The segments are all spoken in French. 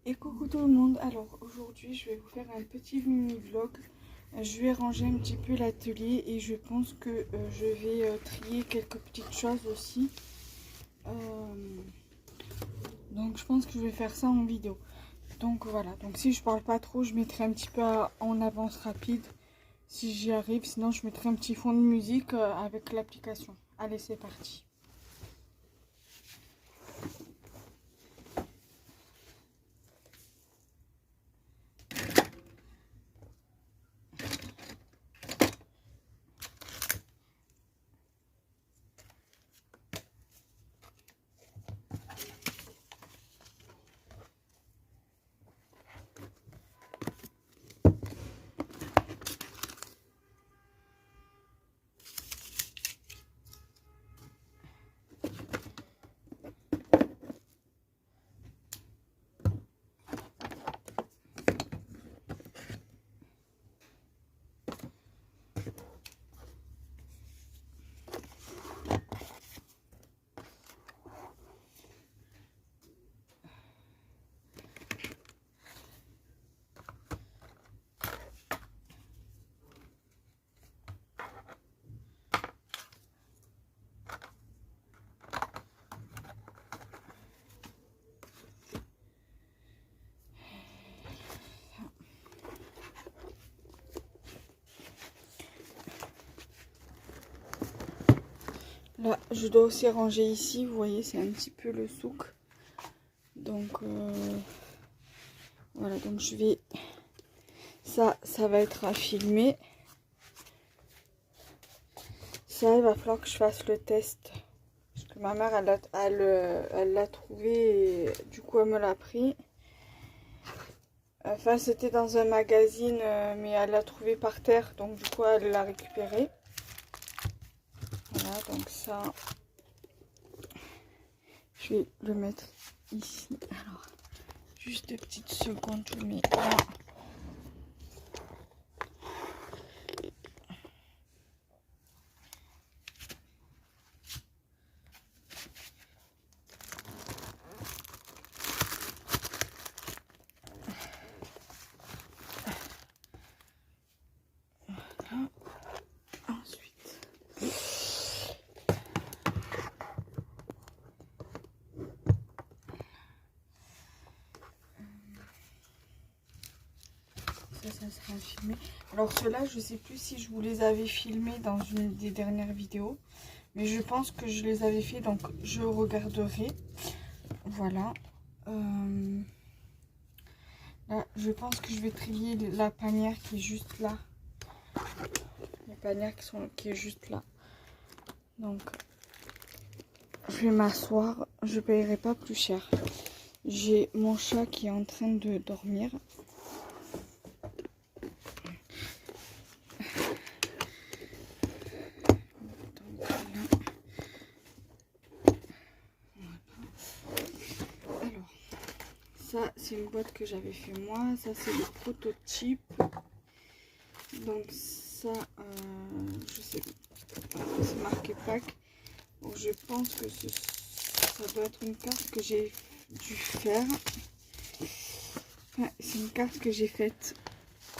Et coucou tout le monde, alors aujourd'hui je vais vous faire un petit mini vlog. Je vais ranger un petit peu l'atelier et je pense que je vais trier quelques petites choses aussi. Donc je pense que je vais faire ça en vidéo. Donc voilà, donc si je parle pas trop, je mettrai un petit peu en avance rapide si j'y arrive. Sinon je mettrai un petit fond de musique avec l'application. Allez, c'est parti. Là, je dois aussi ranger ici, vous voyez, c'est un petit peu le souk. Donc, voilà, donc je vais... Ça va être à filmer. Ça, il va falloir que je fasse le test. Parce que ma mère, elle l'a trouvé et du coup, elle me l'a pris. Enfin, c'était dans un magazine, mais elle l'a trouvé par terre. Donc, du coup, elle l'a récupéré. Voilà, donc ça... Je vais le mettre ici. Alors, juste 2 petites secondes, je le mets là. Voilà. Ensuite... Ça sera filmé. Alors ceux-là, je sais plus si je vous les avais filmés dans une des dernières vidéos. Mais je pense que je les avais fait, donc je regarderai. Voilà. Là, je pense que je vais trier la panière qui est juste là. Les panières qui est juste là. Donc, je vais m'asseoir. Je ne paierai pas plus cher. J'ai mon chat qui est en train de dormir. Ça, c'est une boîte que j'avais fait moi. Ça, c'est le prototype. Donc, ça, je sais pas. C'est marqué pack. Donc, je pense que ça doit être une carte que j'ai dû faire. Ouais, c'est une carte que j'ai faite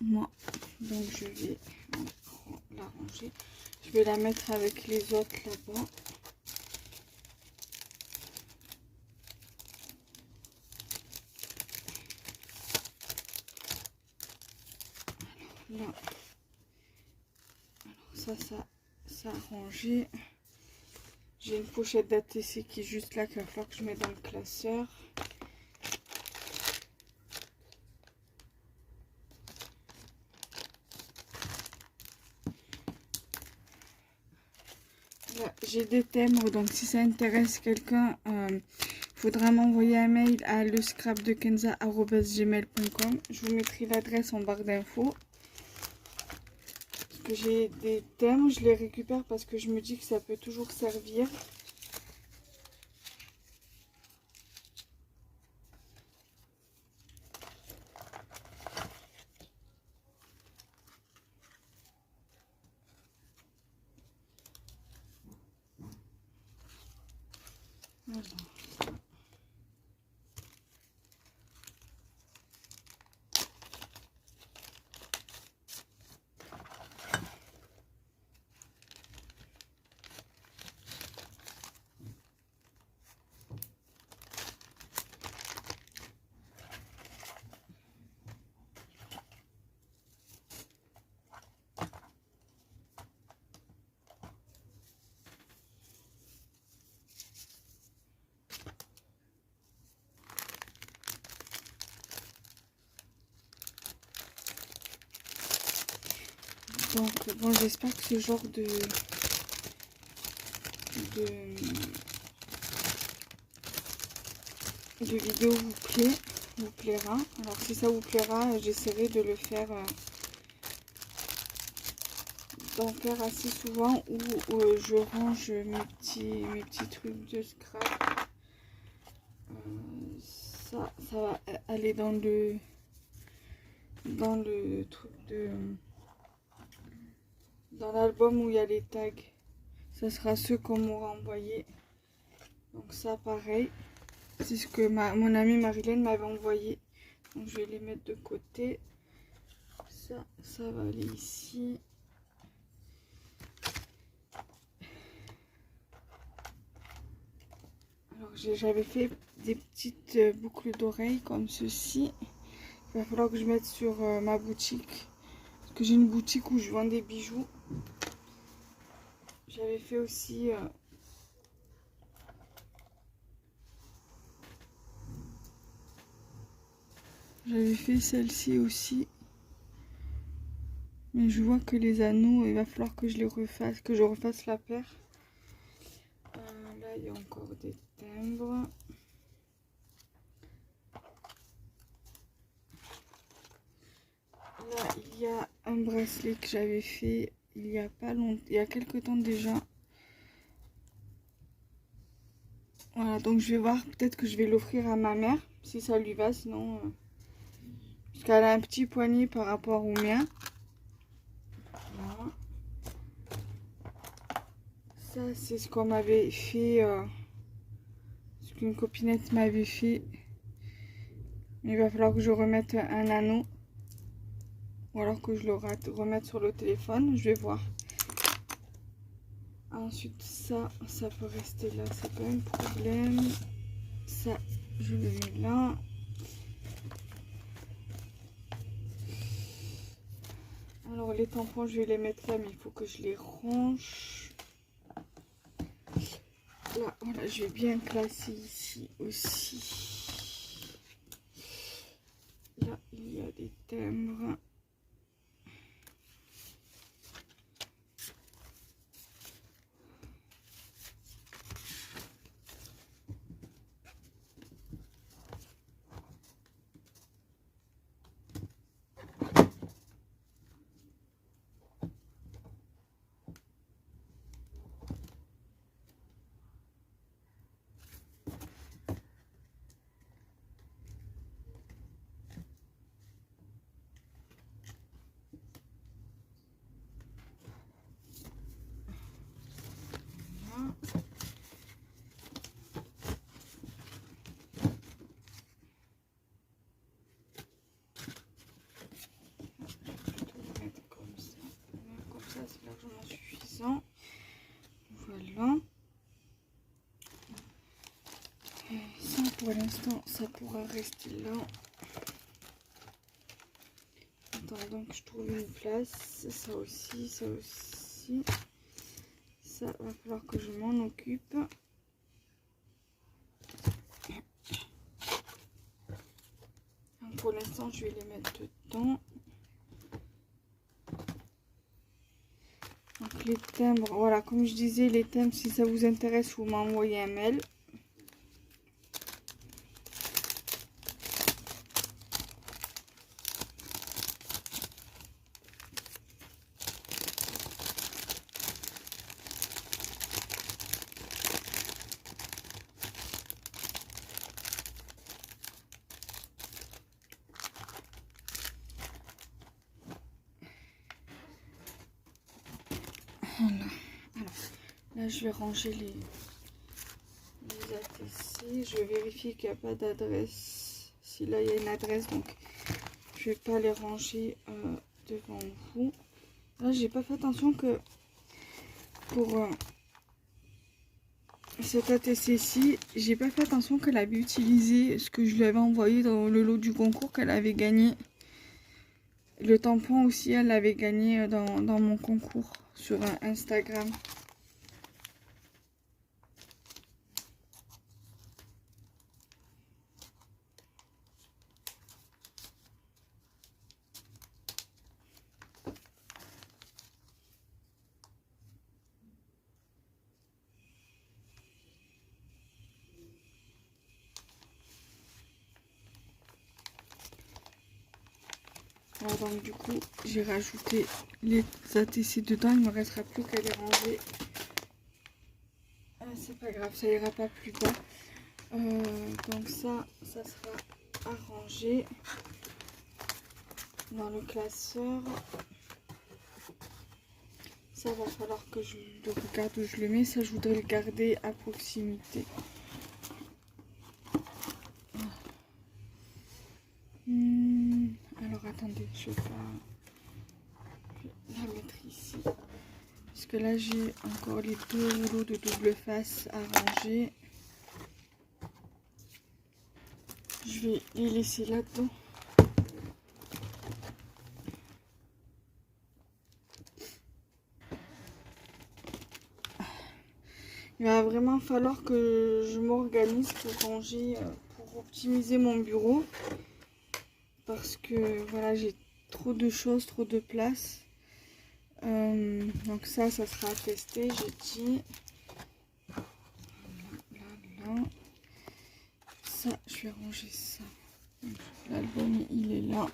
moi. Donc, je vais la ranger. Je vais la mettre avec les autres là-bas. Là. Alors ça a rangé. J'ai une pochette d'ATC qui est juste là, qu'il va falloir que je mette dans le classeur. Là, j'ai des timbres, donc si ça intéresse quelqu'un, il faudra m'envoyer un mail à lescrapdekenza@gmail.com. Je vous mettrai l'adresse en barre d'infos. Parce que j'ai des timbres, je les récupère parce que je me dis que ça peut toujours servir. Voilà. Donc bon, j'espère que ce genre de vidéo vous plaira. Alors si ça vous plaira, j'essaierai de le faire, d'en faire assez souvent, où je range mes petits trucs de scrap. Ça va aller dans le truc dans l'album où il y a les tags. Ça sera ceux qu'on m'aura envoyé. Donc ça pareil, c'est ce que mon amie Marilyn m'avait envoyé. Donc je vais les mettre de côté. Ça va aller ici. Alors j'avais fait des petites boucles d'oreilles comme ceci. Il va falloir que je mette sur ma boutique. Parce que j'ai une boutique où je vends des bijoux. J'avais fait aussi... j'avais fait celle-ci aussi. Mais je vois que les anneaux, il va falloir que je les refasse, que je refasse la paire. Là, il y a encore des timbres. Là, il y a un bracelet que j'avais fait il y a pas longtemps, il y a quelques temps déjà. Voilà, donc je vais voir, peut-être que je vais l'offrir à ma mère, si ça lui va, sinon... parce qu'elle a un petit poignet par rapport au mien. Voilà. Ça, c'est ce qu'on m'avait fait, ce qu'une copinette m'avait fait. Il va falloir que je remette un anneau. Ou alors que je le remette sur le téléphone, je vais voir. Ensuite, ça peut rester là, c'est pas un problème. Ça, je le mets là. Alors, les tampons, je vais les mettre là, mais il faut que je les range. Là, voilà, je vais bien classer ici aussi. Là, il y a des timbres. C'est largement suffisant. Voilà. Et ça, pour l'instant, ça pourra rester là. Attends, donc je trouve une place. Ça aussi, ça aussi. Ça va falloir que je m'en occupe. Donc, pour l'instant, je vais les mettre dedans. Donc les timbres, voilà, comme je disais, les timbres, si ça vous intéresse, vous m'envoyez un mail. Voilà. Alors, là, je vais ranger les ATC. Je vais vérifier qu'il n'y a pas d'adresse. Si là, il y a une adresse, donc je vais pas les ranger devant vous. Là, j'ai pas fait attention que pour cette ATC-ci, j'ai pas fait attention qu'elle avait utilisé ce que je lui avais envoyé dans le lot du concours qu'elle avait gagné. Le tampon aussi, elle l'avait gagné dans mon concours sur Instagram. Alors donc du coup j'ai rajouté les ATC dedans, il ne me restera plus qu'à les ranger. C'est pas grave, ça ira pas plus bas. Donc ça sera à ranger dans le classeur. Ça va falloir que je regarde où je le mets. Ça, je voudrais le garder à proximité. Alors attendez, je vais la mettre ici. Parce que là, j'ai encore les 2 rouleaux de double face à ranger. Je vais les laisser là-dedans. Il va vraiment falloir que je m'organise pour ranger, pour optimiser mon bureau. Parce que voilà, j'ai trop de choses, trop de place. Donc ça sera à tester, j'ai dit. Là. Ça, je vais ranger ça. L'album, il est là.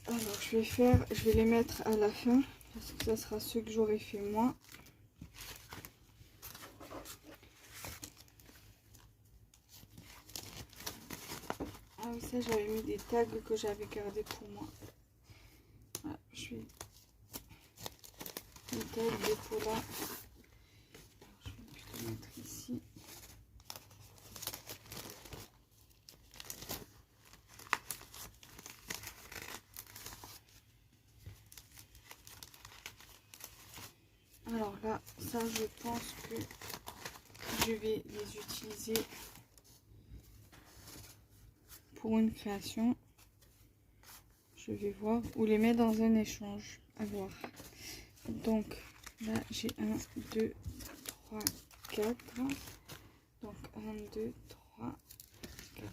Alors, je vais les mettre à la fin. Parce que ça sera ceux que j'aurais fait moi. Ah oui, ça, j'avais mis des tags que j'avais gardés pour moi. Voilà, je vais... Les tags des polas. Je vais plutôt mettre ici. Alors là, ça, je pense que je vais les utiliser pour une création. Je vais voir, ou les mettre dans un échange, à voir. Donc là, j'ai 1, 2, 3, 4. Donc 1, 2, 3, 4.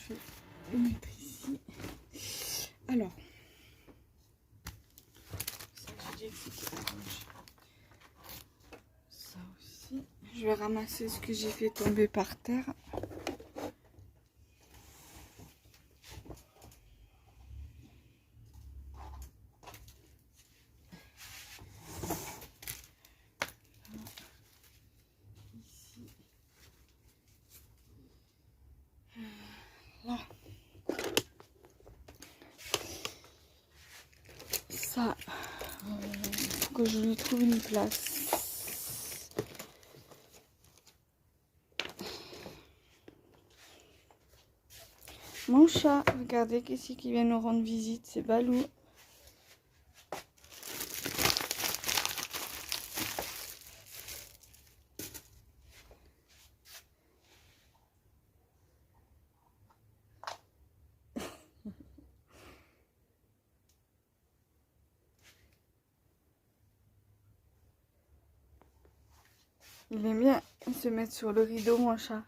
Je vais le mettre ici. Alors, ça, j'ai dit que c'était arrangé. Ça aussi. Je vais ramasser ce que j'ai fait tomber par terre. Là. Ça, faut que je lui trouve une place. Mon chat, regardez qu'est-ce qui vient nous rendre visite, c'est Balou. Il aime bien se mettre sur le rideau, mon chat.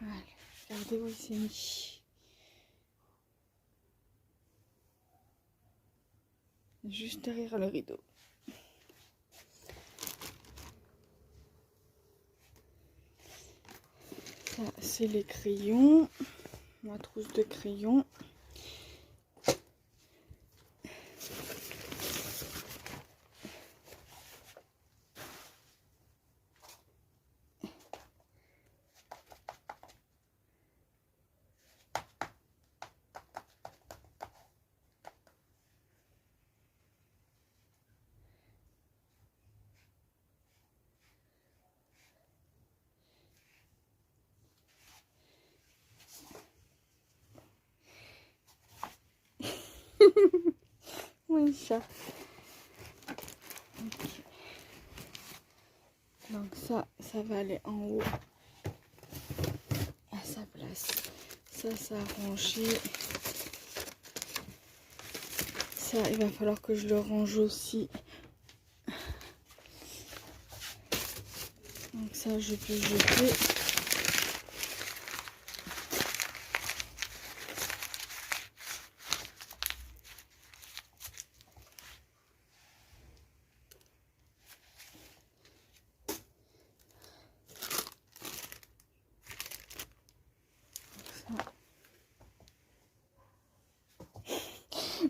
Voilà, regardez où il s'est mis. Juste derrière le rideau. Ça, c'est les crayons. Ma trousse de crayons. Mon chat. Okay. Donc ça va aller en haut à sa place. Ça a rangé. Ça, il va falloir que je le range aussi. Donc ça, je peux jeter.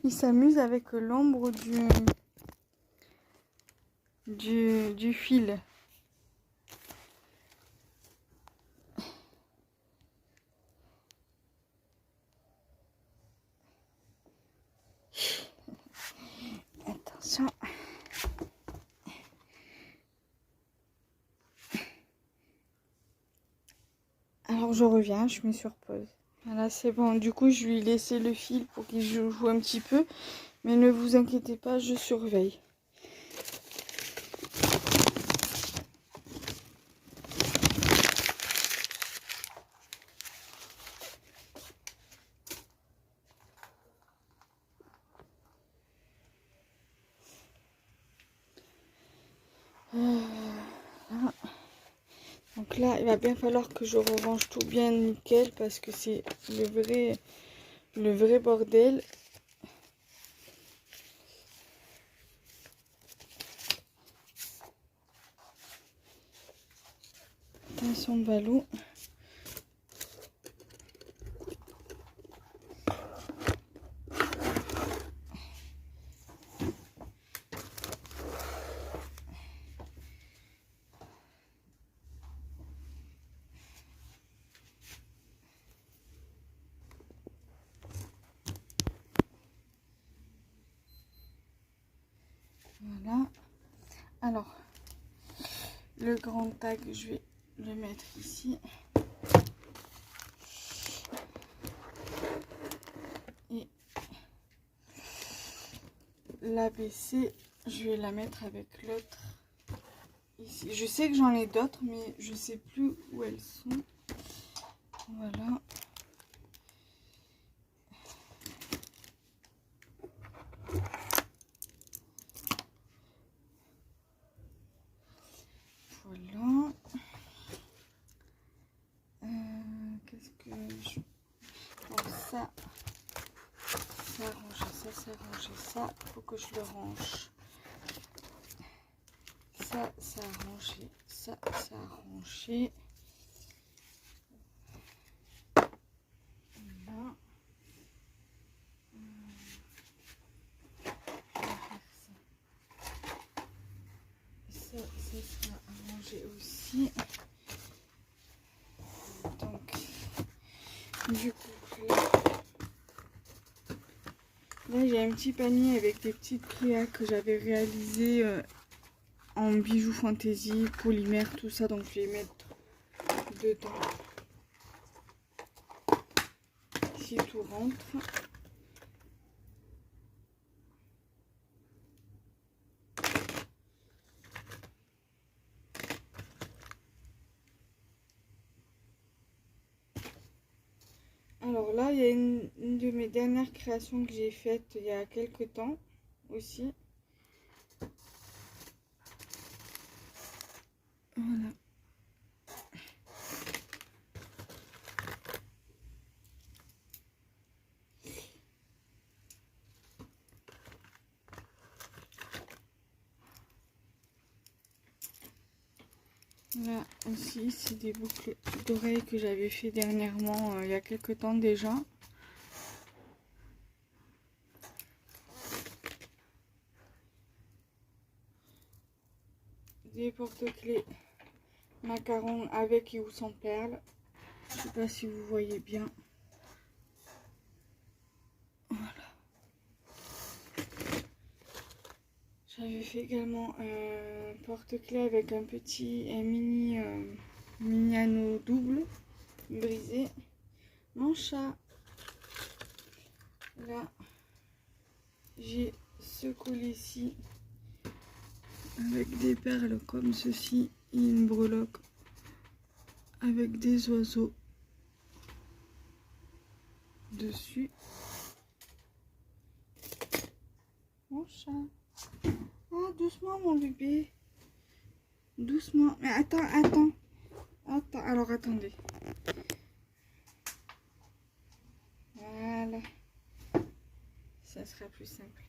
Il s'amuse avec l'ombre du fil. Attention. Alors je reviens, je mets sur pause. Voilà, c'est bon. Du coup, je lui ai laissé le fil pour qu'il joue un petit peu. Mais ne vous inquiétez pas, je surveille. Voilà. Donc là, il va bien falloir que je rerange tout bien nickel parce que c'est le vrai bordel. Attention Balou. Voilà. Alors, le grand tag, je vais le mettre ici. Et l'ABC, je vais la mettre avec l'autre ici. Je sais que j'en ai d'autres, mais je sais plus où elles sont. Voilà. Voilà. Qu'est-ce que je... Bon, ça rangé, ça, faut que je le range. Ça a rangé, ça a rangé. Voilà. Ça sera arrangé aussi. Donc, du coup, là j'ai un petit panier avec des petites créas que j'avais réalisées en bijoux fantaisie, polymère, tout ça. Donc, je vais les mettre dedans si tout rentre. Alors là, il y a une de mes dernières créations que j'ai faites il y a quelques temps aussi. Voilà. Là aussi, c'est des boucles d'oreilles que j'avais fait dernièrement, il y a quelques temps déjà. Des porte-clés macarons avec et ou sans perles. Je sais pas si vous voyez bien. Voilà. J'avais fait également un porte-clés avec un mini anneau double brisé. Mon chat. Là, j'ai ce collet-ci avec des perles comme ceci et une breloque avec des oiseaux dessus. Mon chat. Oh, doucement mon bébé. Doucement. Mais attends. Alors attendez. Voilà. Ça sera plus simple.